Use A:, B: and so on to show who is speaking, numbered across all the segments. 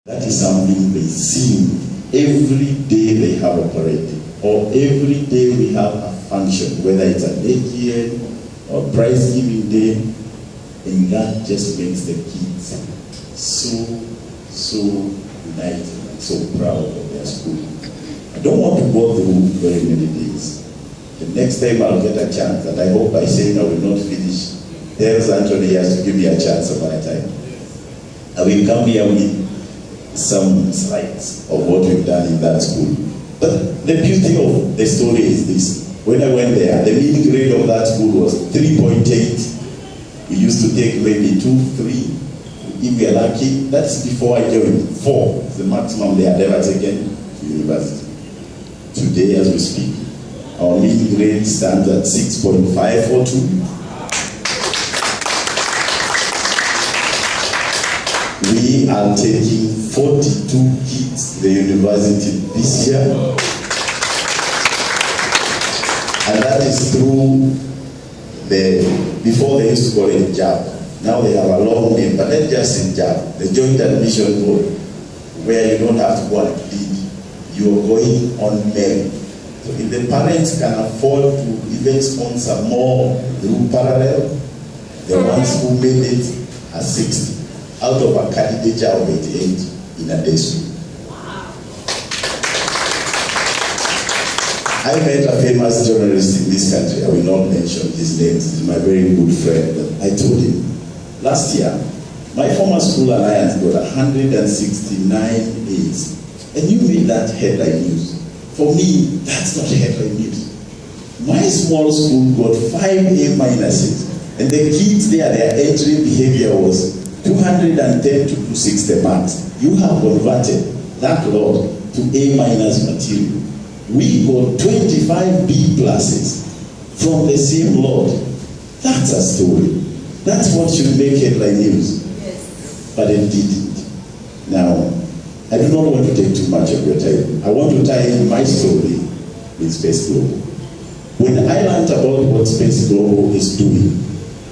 A: That is something they see every day they have a parade, or every day we have a function, whether it's a day or prize giving day, and that just makes the kids so united, so proud of their school. I don't want to go through very many days. The next time I'll get a chance, and I hope by saying I will not finish, there's Anthony has to give me a chance of my time. I will come here with some slides of what we've done in that school. But the beauty of the story is this. When I went there, the mean grade of that school was 3.8. We used to take maybe 2, 3. If we are lucky, that's before I joined. 4 is the maximum they had ever taken to university. Today, as we speak, our mean grade stands at 6.542. We are taking 42 kids to the university this year. And that is through before they used to call it JAB. Now they have a long name, but that's just in JAB, the Joint Admission Board, where you don't have to go and plead. You are going on merit. So if the parents can afford to even sponsor more through parallel, the ones who made it are 60. Out of a candidature of 88 in a day school. I met a famous journalist in this country. I will not mention his name. He's my very good friend. I told him, last year, my former school alliance got 169 A's. And you made that headline news. For me, that's not headline news. My small school got 5 A minuses. And the kids there, their entry behavior was 210 to 260 marks. You have converted that lot to A minus material. We got 25 B pluses from the same lot. That's a story. That's what should make headline news. Yes. But it didn't. Now, I do not want to take too much of your time. I want to tie in my story with Space Global. When I learned about what Space Global is doing,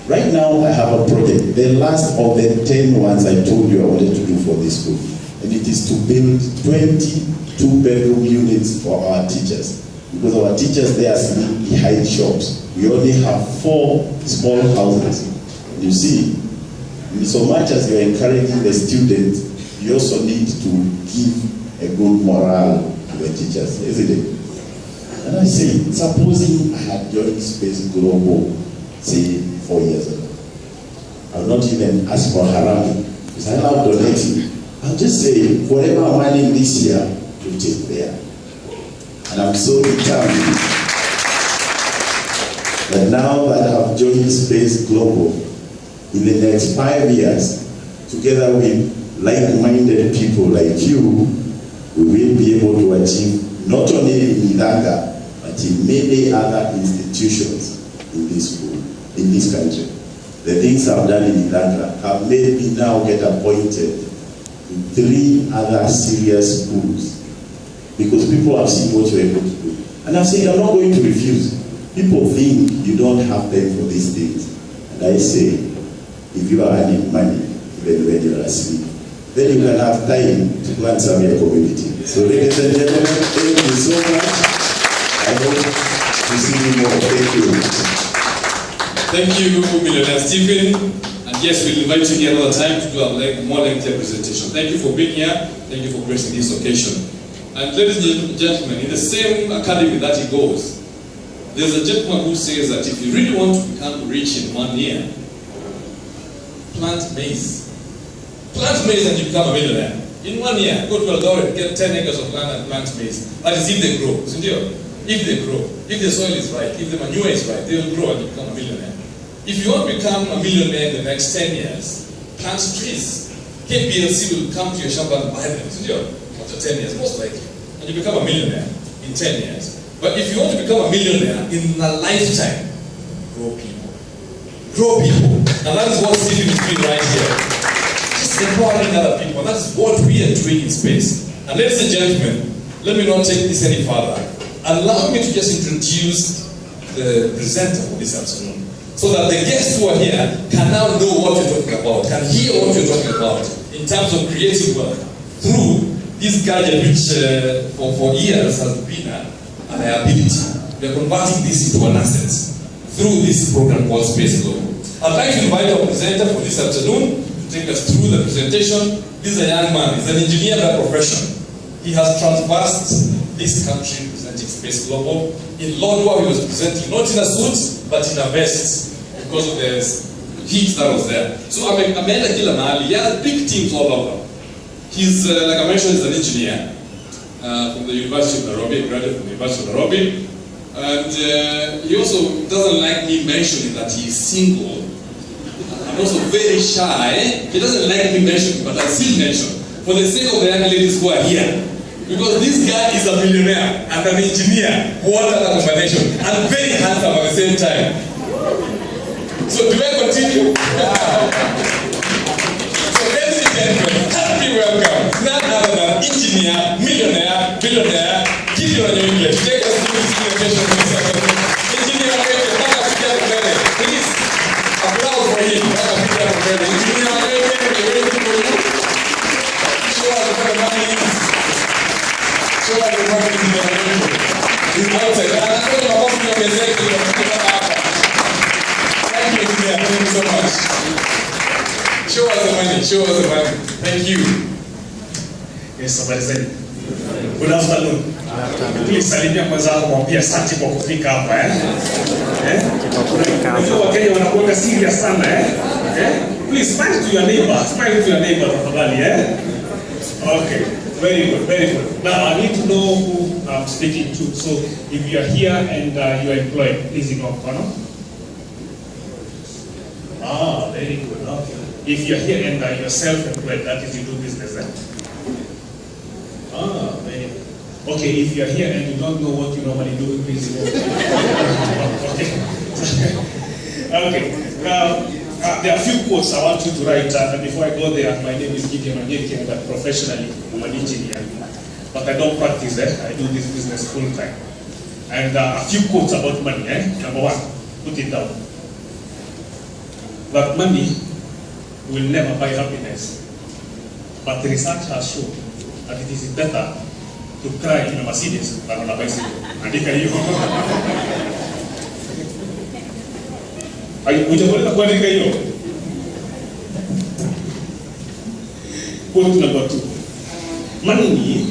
A: right now I have a project, the last of the 10 ones I told you I wanted to do for this school. And it is to build 20 two-bedroom units for our teachers. Because our teachers, they are sitting behind shops. We only have 4 small houses. And you see, so much as you're encouraging the students, you also need to give a good morale to the teachers, isn't it? And I say, supposing I had joined Space Global, say, 4 years ago. I'll not even ask for harami, because I love donating. I'll just say, whatever I'm earning this year, you take there. And I'm so determined that now that I've joined Space Global, in the next 5 years, together with like-minded people like you, we will be able to achieve not only in Idanga, but in many other institutions in this school, in this country. The things I've done in Idanga have made me now get appointed in 3 other serious schools, because people have seen what you're able to do. And I'm saying I'm not going to refuse. People think you don't have time for these things. And I say, if you are earning money, even when you are asleep, then you can have time to go and serve your community. So ladies and gentlemen, thank you so much. I hope to see you more. Thank you.
B: Thank you, Millionaire Stephen. And yes, we'll invite you here another time to do a more lengthy presentation. Thank you for being here. Thank you for gracing this occasion. And ladies and gentlemen, in the same academy that he goes, there's a gentleman who says that if you really want to become rich in 1 year, plant maize. Plant maize and you become a millionaire. In 1 year, go to Eldoret, get 10 acres of land and plant maize. That is if they grow. If they grow, if the soil is right, if the manure is right, they will grow and you become a millionaire. If you want to become a millionaire in the next 10 years, plant trees. KPLC will come to your shop and buy them. After 10 years, most likely. And you become a millionaire in 10 years. But if you want to become a millionaire in a lifetime, grow people. Grow people. And that is what Stephen is doing right here. Just empowering other people. And that's what we are doing in Space. And ladies and gentlemen, let me not take this any further. Allow me to just introduce the presenter for this afternoon, so that the guests who are here can now know what you're talking about, can hear what you're talking about in terms of creating wealth. through this gadget which for years has been a liability. We are converting this into an asset through this program called Space Global. I'd like to invite our presenter for this afternoon to take us through the presentation. This is a young man, he's an engineer by profession. He has traversed this country presenting Space Global. In Lodwar, he was presenting not in a suit, but in a vest because of the heat that was there. So ameenda kila mahali. He has big teams all over. He's, like I mentioned, he's an engineer from the University of Nairobi, graduate from the University of Nairobi. And he also doesn't like me mentioning that he's single. I'm also very shy. He doesn't like me mentioning, but I still mention for the sake of the young ladies who are here. Because this guy is a millionaire and an engineer, water and accommodation, and very handsome at the same time. So do I continue? So ladies and gentlemen, happy welcome. None other than engineer, millionaire, billionaire, Gideon English. Take us through this presentation. Engineer, please applause for him. Engineer, we're waiting for you. Show us what the money is. Show us the money is. He's outside. And I'm going to walk you on the leg. Thank you, engineer. Thank you so much. Show us the money. Show us the money. Thank you.
C: Yes, somebody said. Good afternoon. Please salimia mwenzako mwambie asante kwa kufika hapa Unajua Wakenya wanakuwa serious sana Please smile to your neighbor. Smile to your neighbor tafadhali Okay. Very good, very good. Now I need to know who I'm speaking to. So if you are here and you are employed, please ignore Kono. Very good. Okay. If you are here and you are self-employed, that is you do business very good. Okay, if you are here and you don't know what you normally do, please ignore Okay. Okay. There are a few quotes I want you to write, and before I go there, my name is Gideon Onyeke, but professionally, I'm an engineer. But I don't practice I do this business full time. And a few quotes about money. Number one, put it down. That money will never buy happiness. But the research has shown that it is better to cry in a Mercedes than on a bicycle. Andika hiyo. Ujapoleta kuandika hiyo. Quote number 2. Money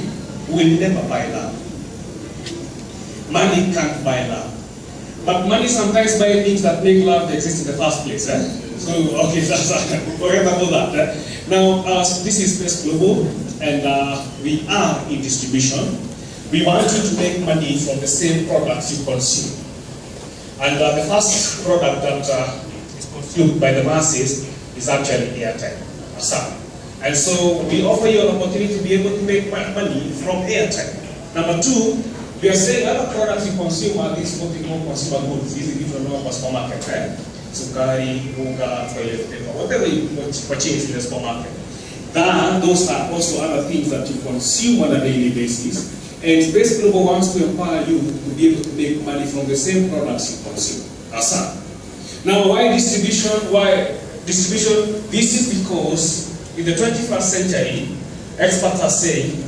C: will never buy love. Money can't buy love. But money sometimes buys things that make love exist in the first place. So, okay, forget about that. Now, this is Space Global, and we are in distribution. We want you to make money from the same products you consume. And the first product that is consumed by the masses is actually airtime. And so we offer you an opportunity to be able to make money from airtime. Number 2, we are saying other products you consume are these what we call consumer goods. These are different from supermarket, Sukari, bunga, toilet paper, whatever you purchase in the supermarket. Those are also other things that you consume on a daily basis. And Space Global wants to empower you to be able to make money from the same products you consume. Now, why distribution? Why distribution? This is because in the 21st century, experts are saying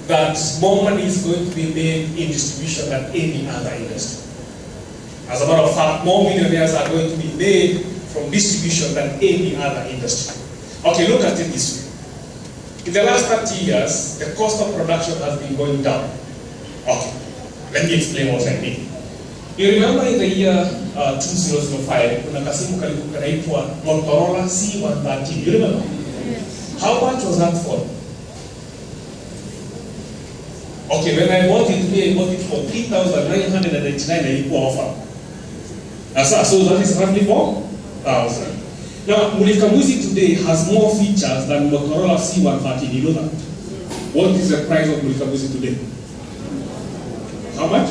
C: that more money is going to be made in distribution than any other industry. As a matter of fact, more millionaires are going to be made from distribution than any other industry. Okay, look at it this way. In the last 30 years, the cost of production has been going down. Okay, let me explain what I mean. You remember in the year 2005, kuna kasimu kanaitwa Motorola C130. You remember? How much was that for? Okay, when I bought it for 3,999 ilikuwa offer. So that is roughly 4,000. Now, Mulikamuzi today has more features than Motorola C130. You know that? What is the price of Mulikamuzi today? How much?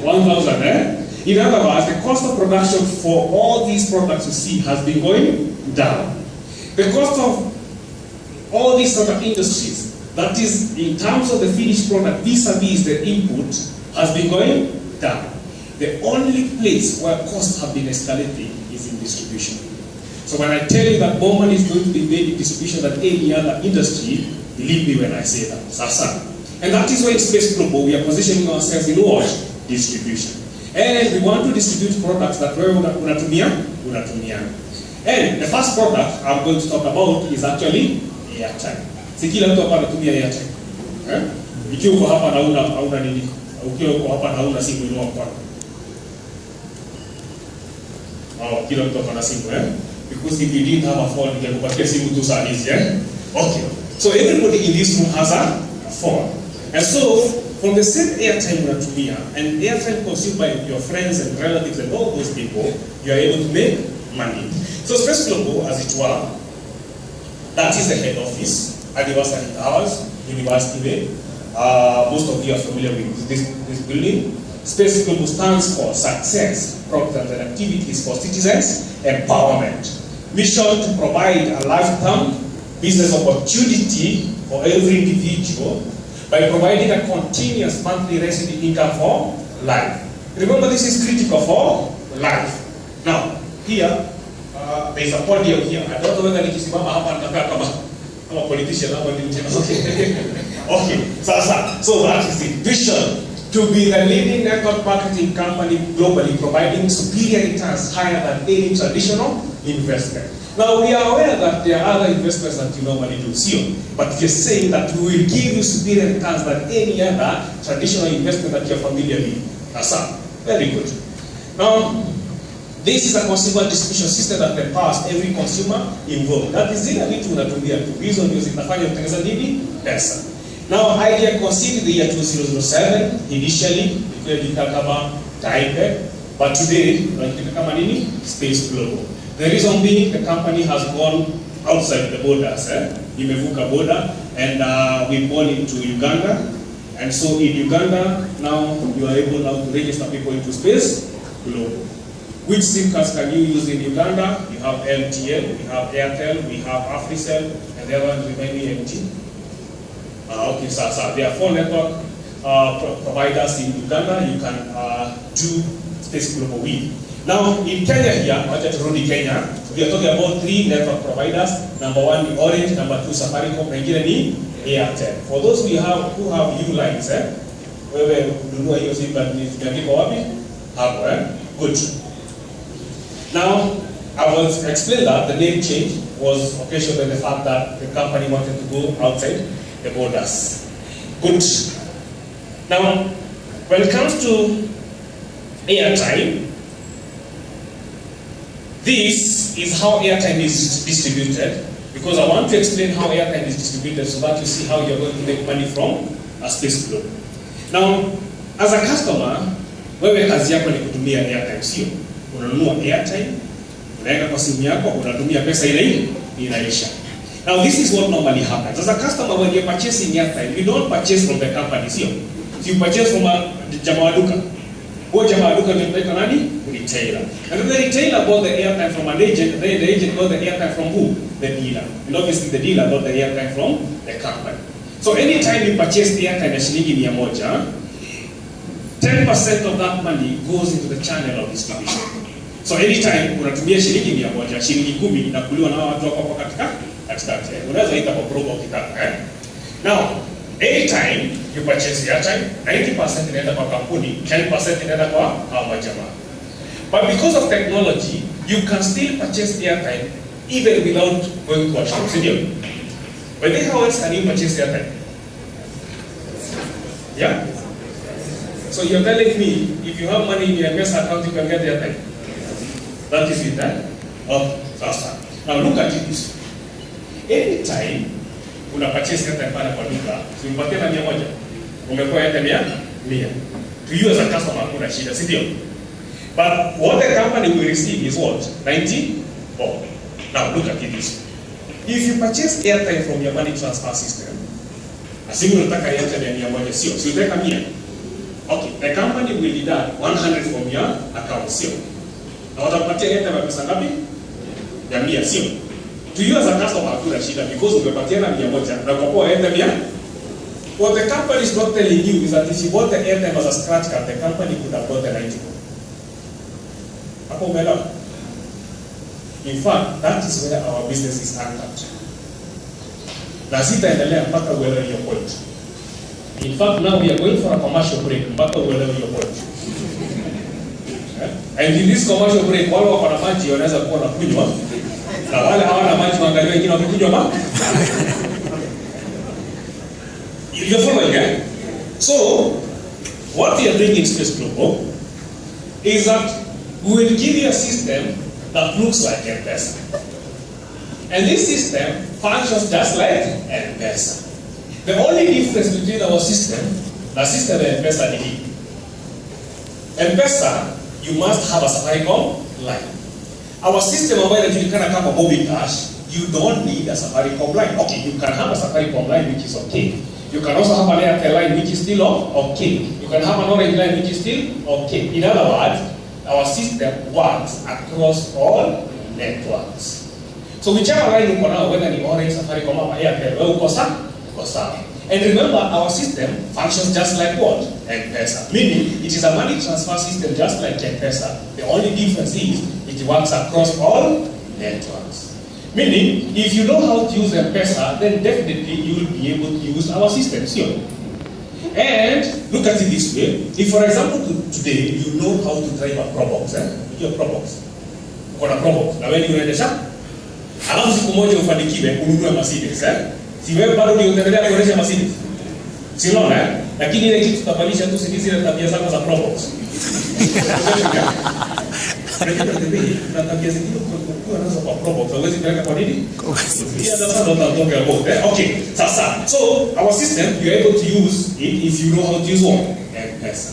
C: 1,000, In other words, the cost of production for all these products you see has been going down. The cost of all these other industries, that is, in terms of the finished product, vis-a-vis the input, has been going down. The only place where costs have been escalating is in distribution. So when I tell you that more money is going to be made in distribution than any other industry, Believe me when I say that. Sasa. And that is why in Space Global we are positioning ourselves in what? Distribution. And we want to distribute products that wewe unatumia. And the first product I'm going to talk about is actually airtime. Si kila mtu hapa anatumia airtime. Ikiwa uko hapa na hauna nini? Ukiwa uko hapa na hauna simu inua mkono. Kila mtu hapa na simu, because if you didn't have a phone, ningekupatia simu tu saa hizi, Okay. So everybody in this room has a phone. And so from the same airtime unatumia and airtime consumed by your friends and relatives and all those people, you are able to make money. So Space Global, as it were, that is the head office, Anniversary Towers, University Way. Most of you are familiar with this building. Space Global stands for success, programs and activities for citizens, empowerment. Mission to provide a lifetime business opportunity for every individual by providing a continuous monthly resident income for life. Remember, this is critical for life. Now, here, there is a podium here. I don't know whether nikisimama hapa nitakaa kama politician hapa ndio. Okay. So that is the vision, to be the leading network marketing company globally, providing superior returns higher than any traditional investment. Now, we are aware that there are other investments that you normally do, but just saying that we will give you superior returns than any other traditional investment that you're familiar with. That's very good. Now, this is a consumer distribution system that empowers every consumer involved. That is zile vitu unatumia tu. Hizo ndio zinafanya kutengeneza nini? Pesa. Now, idea conceived in the year 2007, initially, it kama Taipei, but today, kama nini? Space Global. The reason being, the company has gone outside the borders, imevuka border, and we born into Uganda, and so in Uganda, now you are able now to register people into Space Global. Which SIM cards can you use in Uganda? You have MTN, we have Airtel, we have Africell, and the other one remaining MT. Okay, so there are 4 network providers in Uganda you can do Space Global with. Now, in Kenya here, Kenya, we are talking about 3 network providers. Number 1 is Orange, number 2 Safaricom, and ni Airtel. For those who have U lines, wewe ununua hiyo simu imeandikwa wapi? Hapo, Good. Now, I will explain that the name change was occasioned by the fact that the company wanted to go outside the borders. Good. Now, when it comes to airtime, this is how airtime is distributed, because I want to explain how airtime is distributed so that you see how you're going to make money from a Space Global. Now, as a customer, wewe kazi yako ni kutumia airtime, sio? Unanunua airtime, unaenda kwa simu yako, unatumia pesa ile inaisha. Now, this is what normally happens. As a customer, when you're purchasing airtime, you don't purchase from the company, sio? You purchase from a jamaa wa duka. Huyo jamaa wa duka ndio nani? Retailer. And the retailer bought the airtime from an agent, then the agent got the airtime from who? The dealer. And obviously the dealer got the airtime from the company. So anytime you purchase airtime ya shilingi 100, 10% of that money goes into the channel of distribution. So anytime unatumia shilingi 100, shilingi 10 inakuliwa na watu wako kwa katikati. Unaweza ita kwa promo ukitaka. Now, anytime you purchase airtime, 90% inaenda kwa kampuni, 10% inaenda kwa hao majamaa. But because of technology, you can still purchase airtime even without going to a shop. But then how else can you purchase airtime? Yeah? So you're telling me, if you have money in your MS account, you can get airtime? That is it, faster. Now look at this. Anytime una purchase airtime pale kwa duka, so umpatie na 100, umepewa airtime ya 100. To you as a customer, kuna shida, si ndio? But what the company will receive is what? 90? Oh. Now look at this. If you purchase airtime from your money transfer system, assume unataka airtime ya 100, sio? So utaweka 100. Okay, the company will deduct 100 from your account, sio? Na watakupatia airtime ya pesa ngapi? Ya 100, sio? To you as a customer, hakuna shida because umepatia na 100 na kwa airtime ya. What the company is not telling you is that if you bought the airtime as a scratch card, the company could have got the 90. In fact, that is where our business is anchored. Na sitaendelea mpaka uelewe hiyo point. In fact, now we are going for a commercial break mpaka uelewe hiyo point. And in this commercial break, wale wako na maji wanaweza kuwa na kunywa, na wale hawana maji waangalie wengine wakikunywa maji. You're following, eh? So, what we are doing in Space Global is that we will give you a system that looks like M-Pesa. And this system functions just like M-Pesa. The only difference between our system, the system and M-Pesa is M-Pesa, you must have a Safaricom line. Our system ambayo inajulikana kama MobiCash, you don't need a Safaricom line. Okay, you can have a Safaricom line which is okay. You can also have an Airtel line which is still okay. You can have an Orange line which is still okay. In other words, our system works across all networks. So whichever line you now, whether it's Orange, Safaricom, or Airtel, we'll go sawa. And remember, our system functions just like what? M-Pesa. Meaning, it is a money transfer system just like M-Pesa. The only difference is, it works across all networks. Meaning, if you know how to use M-Pesa, then definitely you will be able to use our system. Sure. And look at it this way. If, for example, today, you know how to drive a Probox, your Probox. Uko na Probox. Na wewe unaendesha? Alafu siku moja ufanikiwe ununue Mercedes, Si wewe bado ndio utaendelea kuendesha Mercedes. Si unaona, lakini ile kitu tutabadilisha tu zile tabia zako za Probox. Na tabia zingine kwa nazo kwa Probox, hauwezi kupeleka kwa nini? Okay, sasa. So, our system, you're able to use it if you know how to use what? M-Pesa.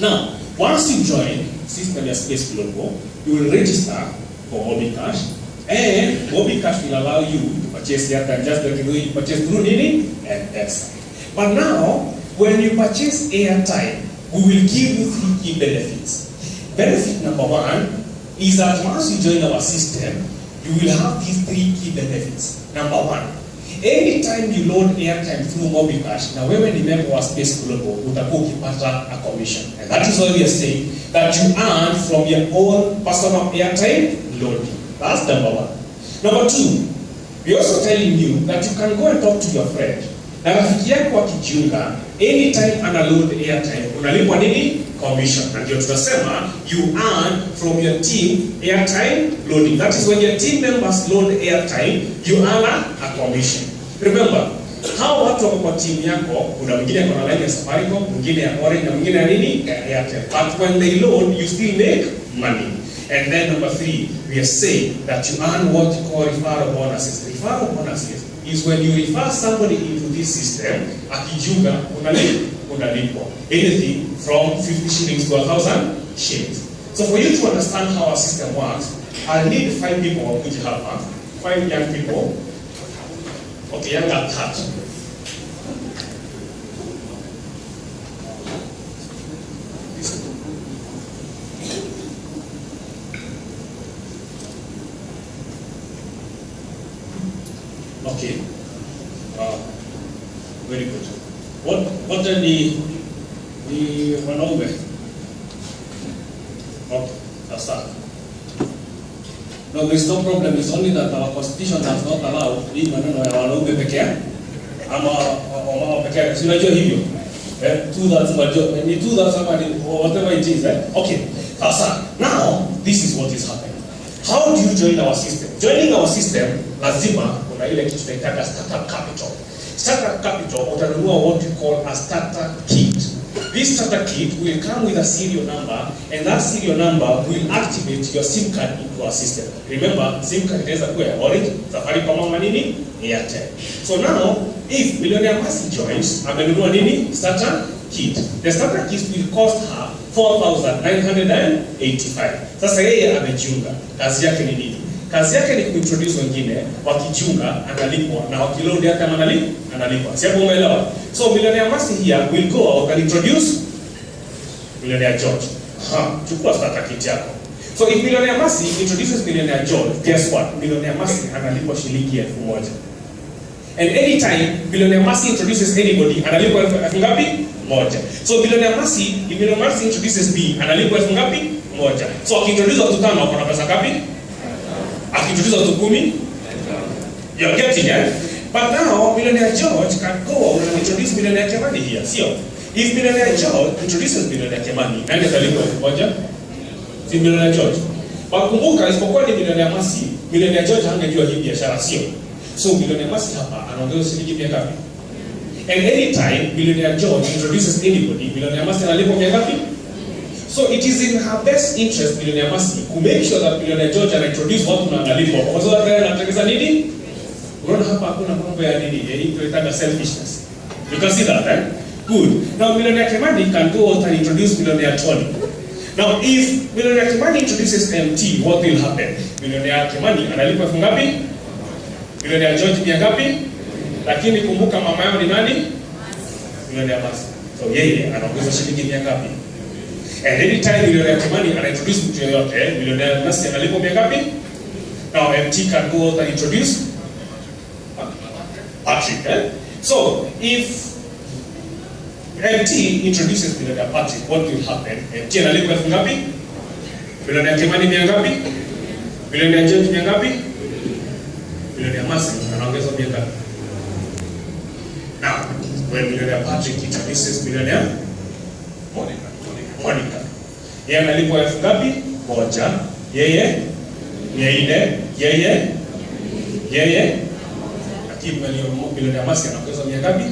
C: Now, once you join system ya Space Global, you will register for MobiCash, and MobiCash will allow you to purchase airtime just like you purchase through nini? M-Pesa. But now, when you purchase airtime, we will give you 3 key benefits. Benefit number 1 is that once you join our system, you will have these 3 key benefits. Number 1, anytime you load airtime through MobiCash, now when you member wa Space Global, utakuwa ukipata a commission. And that is why we are saying that you earn from your own personal airtime loading. That's number 1. Number 2, we're also telling you that you can go and talk to your friend. Na rafiki yako akijiunga, anytime ana load airtime, unalipwa nini? Commission. Na ndio tunasema you earn from your team airtime loading. That is when your team members load airtime, you earn a commission. Remember, how watu wako kwa team yako, kuna mwingine ako na line ya Safaricom, mwingine ya Orange, na mwingine ya nini? Ya Airtel. But when they load, you still make money. And then number 3, we are saying that you earn what you call referral bonuses. Referral bonuses is when you refer somebody into this system, akijiunga, unalipwa. Anything from 50 shillings to 1,000 shillings. So for you to understand how our system works, I'll need 5 people who could help us. 5 young people. Okay, young at heart. Okay. Very good. What are the wanaume? Okay, that's that. No, there's no problem. It's only that our constitution does not allow hii maneno ya wanaume peke yake ama wamama peke yake. Unajua hivyo? Two-thirds majority, two-thirds or whatever it is. Okay, sasa. Now, this is what is happening. How do you join our system? Joining our system, lazima kuna ile kitu tunaita startup capital. Startup capital utanunua what we call a starter kit. This starter kit will come with a serial number, and that serial number will activate your SIM card into our system. Remember, SIM card inaweza kuwa ya Orange, Safaricom ama nini? Airtel. So now, if Millionaire Mercy joins, amenunua nini? Starter kit. The starter kit will cost her 4,985. Sasa yeye amejiunga. Kazi yake ni nini? Kazi yake ni kuintroduce wengine, wakijiunga analipwa, na wakiload yake analipwa. Si hapo umeelewa? So Millionaire Mercy here will go out and introduce Millionaire George. Chukua starter kit yako. So if Millionaire Mercy introduces Millionaire George, guess what? Millionaire Mercy analipwa shilingi 1,000. And anytime Millionaire Mercy introduces anybody, analipwa elfu ngapi? 1. So Millionaire Mercy, if Millionaire Mercy introduces me, analipwa elfu ngapi? 1. So akiintroduce watu 5, kuna pesa ngapi? Akiintroduce watu 10, you're getting it? But now, Millionaire George can go out and introduce Millionaire Kimani here. See, if Millionaire George introduces Millionaire Kimani, nani atalipwa moja? Si Millionaire George. But kumbuka, isipokuwa ni Millionaire Mercy, Millionaire George hangejua hii biashara, sio? So Millionaire Mercy hapa anaongeza shilingi 100 ngapi? And anytime Millionaire George introduces anybody, Millionaire Mercy analipwa 100 ngapi? So it is in her best interest, Millionaire Mercy, to make sure that Millionaire George can introduce watu na analipwa. Kwa sababu yeye anataka nini? Unaona hapa hakuna mambo ya nini? Hii tunaita selfishness. You can see that, eh? Good. Now Millionaire Kimani can go out and introduce Millionaire Tony. Now if Millionaire Kimani introduces MT, what will happen? Millionaire Kimani analipwa fungu ngapi? Millionaire George pia ngapi? Lakini kumbuka mama yao ni nani? Millionaire Mercy. So yeye anaongeza shilingi 100 ngapi? And anytime Millionaire Kimani introduce mtu yoyote, Millionaire Mercy analipwa 100 ngapi? Now MT can go out and introduce Patrick. Eh? So if MT introduces Millionaire Patrick, what will happen? MT analipwa fungu ngapi? Millionaire Kimani 100 ngapi? Millionaire George 100 ngapi? Millionaire Mercy anaongeza 100 ngapi? Now, when Millionaire Patrick introduces Millionaire Monica, yeye analipwa elfu ngapi? Moja. Yeye 400. Yeye lakini Millionaire Mercy anaongeza 100 ngapi?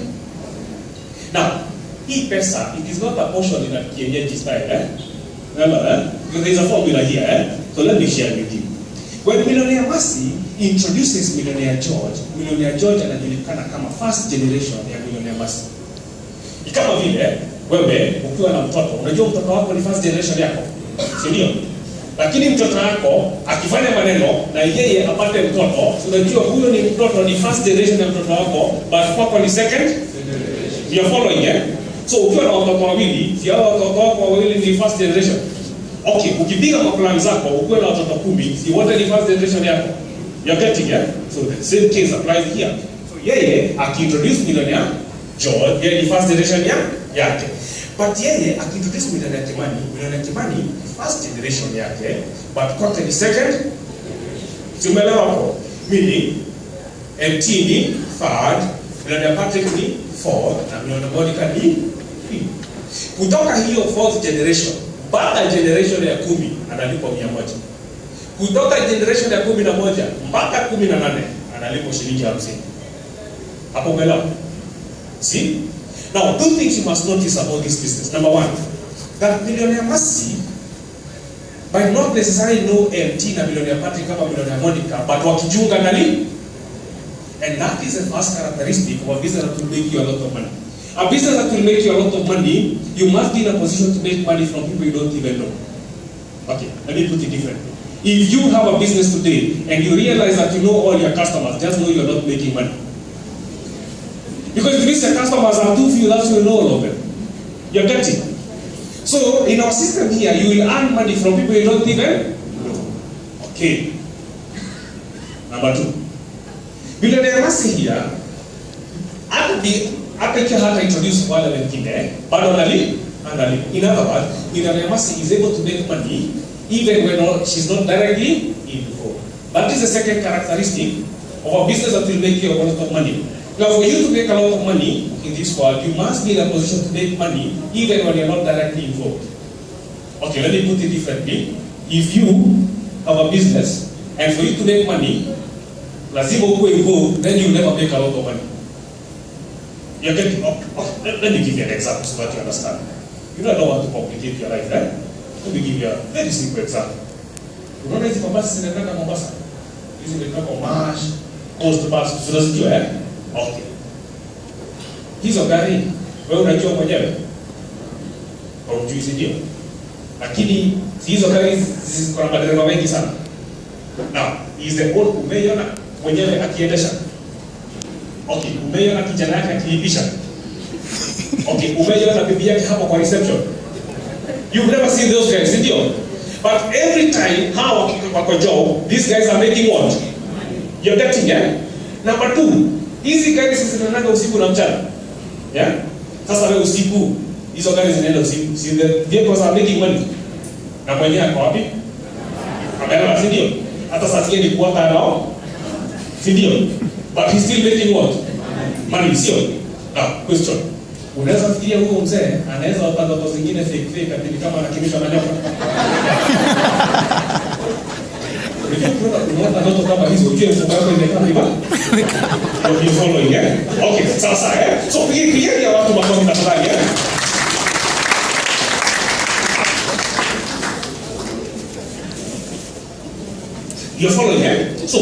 C: Now, hii pesa, it is not a portion in a kienyeji style, eh? Remember, because there is a formula here, eh? So let me share with you. When Millionaire Mercy introduces Millionaire George anajulikana kama first generation ya Millionaire Mercy. Ni kama vile wewe ukiwa na mtoto, unajua mtoto wako ni first generation yako, si ndio? Lakini mtoto wako akifanya maneno na yeye apate mtoto, unajua huyo ni mtoto ni first generation ya mtoto wako, but kwako ni second generation. You are following, eh? So ukiwa na watoto wawili, si hao watoto wako wawili ni first generation. Okay, ukipiga kwa plan zako, ukiwa na watoto 10, si wote ni first generation yako. You're getting it? So the same case applies here. So yeye akiintroduce Millionaire George, yeye ni first generation yake. But yeye akiintroduce Millionaire Kimani first generation yake, but kwake ni second. Tumeelewa hapo? Meaning MT ni third, Millionaire Patrick ni fourth, na Millionaire Monica ni fifth. Kutoka hiyo fourth generation, baada generation ya 10 analipwa 100. Kutoka generation ya 11 mpaka 18 analipwa shilingi 50. Hapo umeelewa? See? Now, two things you must notice about this business. Number one, that Millionaire Mercy by not necessarily know MT na Millionaire Patrick kama Millionaire Monica, but wakijunga nani? And that is the first characteristic of a business that will make you a lot of money. A business that will make you a lot of money, you must be in a position to make money from people you don't even know. Okay, let me put it differently. If you have a business today and you realize that you know all your customers, just know you're not making money. Because if your customers are too few, that's you know all of them. You're getting. So in our system here, you will earn money from people you don't even know. Okay. Number 2. Millionaire Mercy here, hata ikiwa hata introduce wale wengine, bado analipa. In other words, Millionaire Mercy is able to make money even when she's not directly involved. That is the second characteristic of a business that will make you a lot of money. Now, for you to make a lot of money in this world, you must be in a position to make money even when you're not directly involved. Okay, let me put it differently. If you have a business and for you to make money, lazima uwe involved, then you'll never make a lot of money. You're getting up. Let me give you an example so that you understand. You don't know how to complicate your life, right? Let me give you a very simple example. Unaona hizi mabasi zinaenda Mombasa? Hizi zinaenda kwa Marsh, Coast Bus, tunazijua, eh? Okay. Hizo gari, wewe unajua mwenyewe? Au hujui ndio? Lakini hizo gari ziko na madereva wengi sana. Now, is the old umeiona mwenyewe akiendesha? Okay, umeiona kijana yake akiipisha? Okay, umeiona bibi yake hapo kwa reception? You've never seen those guys, ndio? But every time, how wako job, these guys are making what? You're getting, yeah? Number 2, hizi gari sisi zinaenda usiku na mchana. Yeah? Sasa leo usiku, hizo gari zinaenda usiku. See, the vehicles are making money. Na mwenyewe ako wapi? Amelala, si ndio? Hata saa 9 ni kuwaka nao. Si ndio? But he's still making what? Money, sio? Now, question. Unaweza fikiria huyo mzee anaweza wapata ndoto zingine fake ati kama anakimbishwa na nyoka? Unaona ndoto kama hizo ujue mfuko wako imekaa hivi. You following, yeah? Okay, sasa, yeah? So, pigia ya watu makofi tafadhali, yeah? You're following, yeah? So,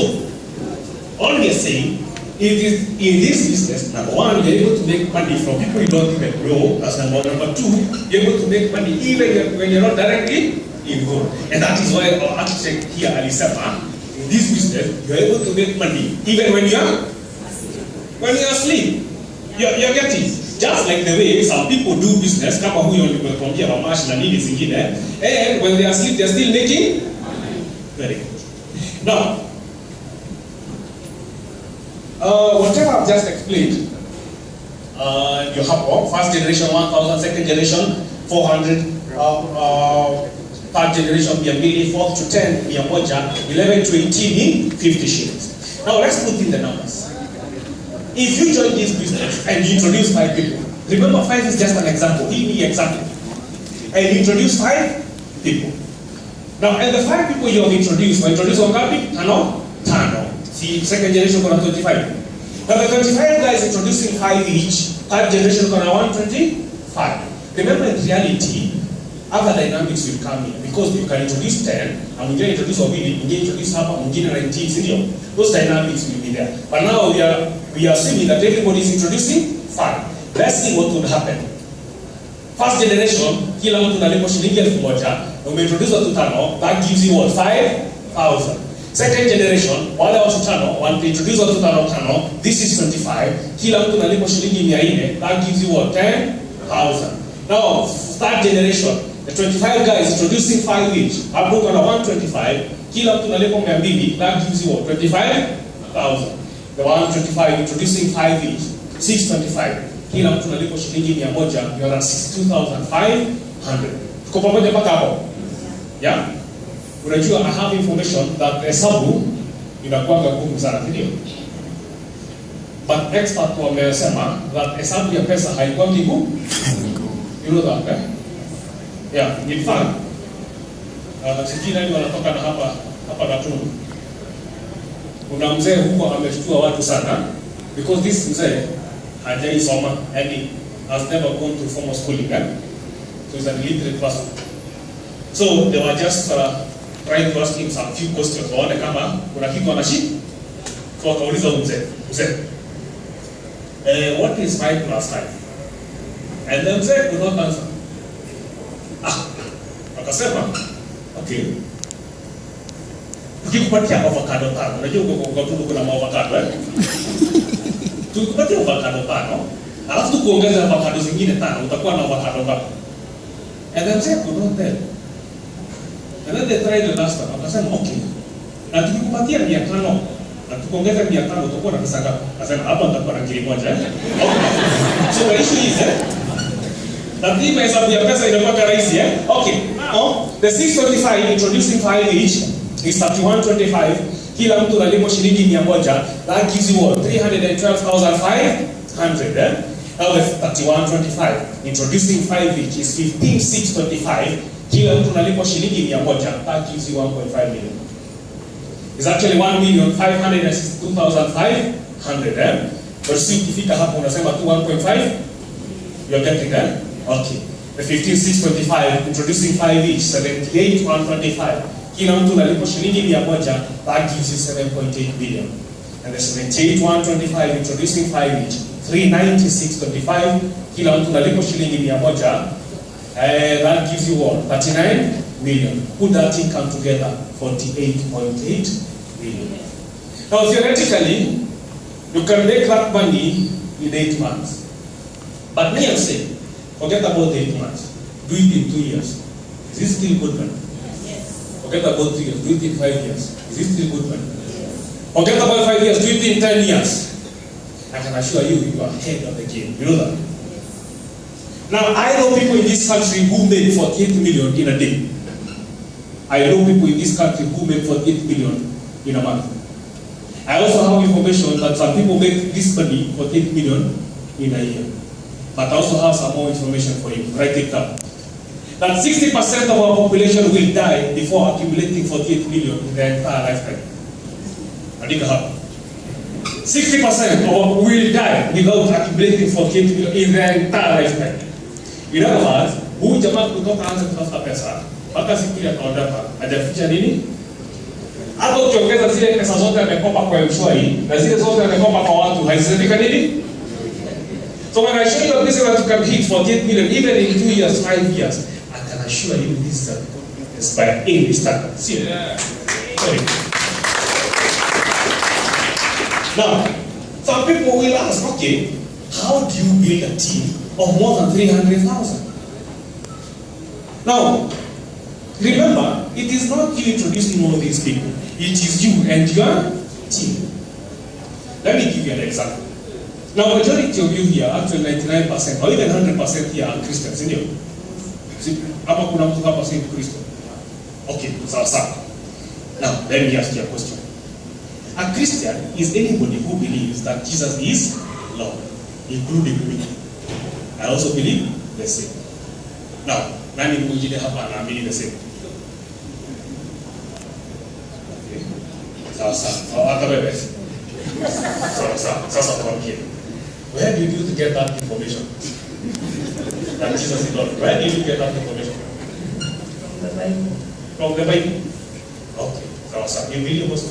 C: all we are saying, in this business, number one, you're able to make money from people you don't even know, that's number one. Number two, you're able to make money even when you're not directly involved. And that is why our architect here, Alisema, in this business, you're able to make money even when you're asleep. You're getting, just like the way some people do business, kama huyo nilikwambia mamashi na nini zingine, and when they are asleep, they're still making very good. Now, whatever I've just explained, you have first generation 1,000, second generation 400, third generation 200, fourth to 10, 100, 11 to 18, 50 shillings. Now let's put in the numbers. If you join this business and you introduce 5 people, remember 5 is just an example, give me example. And you introduce 5 people. Now, and the 5 people you have introduced, wangapi? Tano? See, second generation kuna 25. Now the 25 guys introducing 5 each, third generation kuna 125. Remember, in reality, other dynamics will come in because you can introduce 10, and mwingine introduce wawili, mwingine introduce hapa, mwingine 19, sindio? Those dynamics will be there. But now we are assuming that everybody is introducing 5. Let's see what would happen. First generation, kila mtu nalipo shilingi 1,000, umeintroduce watu 5, that gives you what? 5,000. Second generation, wale watu 5, wanaintroduce watu 5, this is 25, kila mtu nalipo shilingi 400, that gives you what? 10,000. Now, third generation, the 25 guys introducing 5 each, hapo kuna 125, kila mtu nalipo 200, that gives you what? 25,000. The 125 introducing 5 each, 625. Kila mtu nalipo shilingi 100, you're at 62,500. Tuko pamoja mpaka hapo? Yeah? Unajua, I have information that hesabu inakuwa ngumu sana, ndio? But expert wamesema that hesabu ya pesa haikuwa ngumu. You know that, eh? Yeah, in fact, sijui nani wanatoka na hapa na Tundu. Kuna mzee huko ameshtua watu sana because this mzee hajaisoma, and he has never gone to formal schooling, eh? So he's an illiterate person. So they were just trying to ask him some few questions. Waone kama kuna kitu anashika. So wakauliza mzee, what is 5 plus 5? And then mzee could not answer. Akasema, okay. Tukikupatia avocado 5, unajua kwa Tundu kuna avocado, eh? Tukikupatia avocado 5, alafu tukuongeza avocado zingine 5, utakuwa na avocado ngapi? And then mzee could not tell. And then they tried the last time. Akasema, okay. Na tukikupatia 500, na tukuongeza 500, utakuwa na pesa ngapi? Akasema, hapa nitakuwa na kili moja, eh? Okay. So the issue is, that hii hesabu ya pesa inakuwa rahisi, eh? Okay. Now, the 625 introducing 5 each is 3125. Kila mtu nalipo shilingi 100. That gives you what? 312,500, eh? Now the 3125 introducing 5 each is 15,625. Kila mtu nalipo shilingi 100. That gives you 1.5 million. It's actually 1,562,500, eh? But see, ikifika hapo unasema tu 1.5, you're getting that? Okay. The 15,625 introducing 5 each, 78,125. Kila mtu nalipo shilingi 100, that gives you 7.8 billion. And the 78,125 introducing 5 each, 396.25. Kila mtu nalipo shilingi 100, that gives you what? 39 million. Put that income together, 48.8 billion. Now theoretically, you can make that money in 8 months. But me, I'm saying, forget about 8 months. Do it in 2 years. Is this still good money? Yes. Forget about 3 years. Do it in 5 years. Is this still good money? Yes. Forget about 5 years. Do it in 10 years. I can assure you, you are ahead of the game. You know that? Yes. Now, I know people in this country who made 48 million in a day. I know people in this country who made 48 million in a month. I also have information that some people make this money for 8 million in a year. But I also have some more information for you. Write it down. That 60% of our population will die before accumulating 48 million in their entire lifetime. I think 60% of will die without accumulating 48 million in their entire lifetime. In other words, huyu jamaa kutoka anza kutafuta pesa, mpaka siku ya kaondoka, hajaficha nini? Hata ukiongeza zile pesa zote amekopa kwa M-Shwari na zile zote amekopa kwa watu, haizifika nini? So when I show you a business that you can hit 48 million, even in 2 years, 5 years, I can assure you this is by English standards. See? Yeah. Now, some people will ask, okay, how do you build a team of more than 300,000? Now, remember, it is not you introducing all these people. It is you and your team. Let me give you an example. Now, majority of you here, actually 99% or even 100% here are Christians, isn't it? Hapa kuna mtu hapa si Mkristo. Okay, sawa. Now, let me ask you a question. A Christian is anybody who believes that Jesus is Lord, including me. I also believe the same. Now, nani mwingine hapa anaamini the same? Okay. Sawa. Hata wewe. Sasa tuambie. Where did you get that information? That Jesus is Lord. Where did you get that information?
D: The Bible.
C: From the Bible. Okay. So you really was.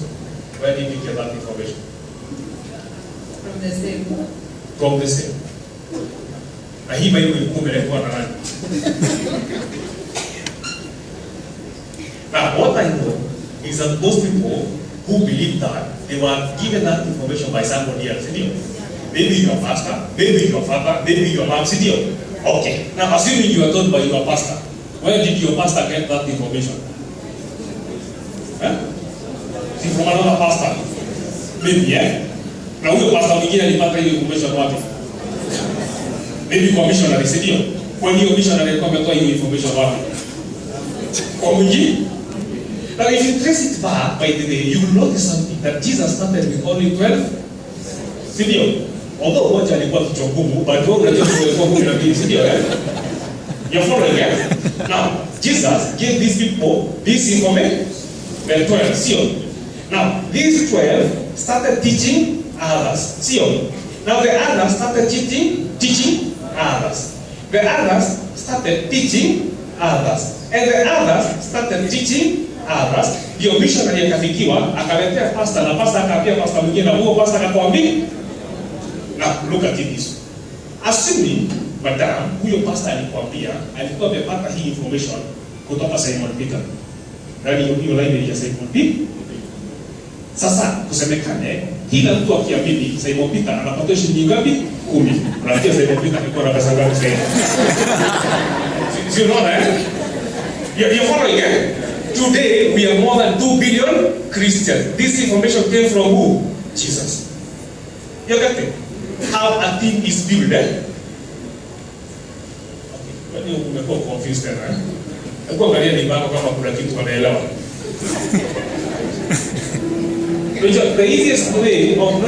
C: Where did you get that information?
D: From the same.
C: From the same. Na hii Bible ilikuwa imeletwa na nani? Now, what I know is that most people who believe that they were given that information by somebody else. Maybe your pastor, maybe your father, maybe your mom. Okay. Now, assuming you are told by your pastor, where did your pastor get that information? From another pastor. Maybe, Now, who pastor mwingine alipata hiyo information wapi? Maybe kwa missionary, si ndio? Kwa hiyo missionary alikuwa ametoa hiyo information wapi? Kwa mwingine? Now, if you trace it back, by the way, you will notice something that Jesus started with only 12. Si ndio? Although moja alikuwa kichwa ngumu, but wewe unajua kulikuwa 12, si ndio? You're following, Now, Jesus gave these people this information. The 12, see. Now, these 12 started teaching others. See. Now, the others started teaching others. The others started teaching others. And the others started teaching others. Ndio missionary akafikiwa, akaletea pastor na pastor akaambia pastor mwingine na huo pastor akakwambia. Now, look at this. Assuming, madam, huyo pastor alikwambia, alikuwa amepata hii information kutoka Simon Peter. Ndani hiyo line ya Simon Peter. Sasa kusemekane kila mtu akiamini Simon Peter anapata shilingi ngapi? 10. Unafikia Simon Peter alikuwa na pesa ngapi sasa? You know that? You're following it? Today we are more than 2 billion Christians. This information came from who? Jesus. You get it? How a team is built, Okay. When you umekuwa confused then, Hebu angalia ni bako kama kuna kitu wanaelewa. The easiest way of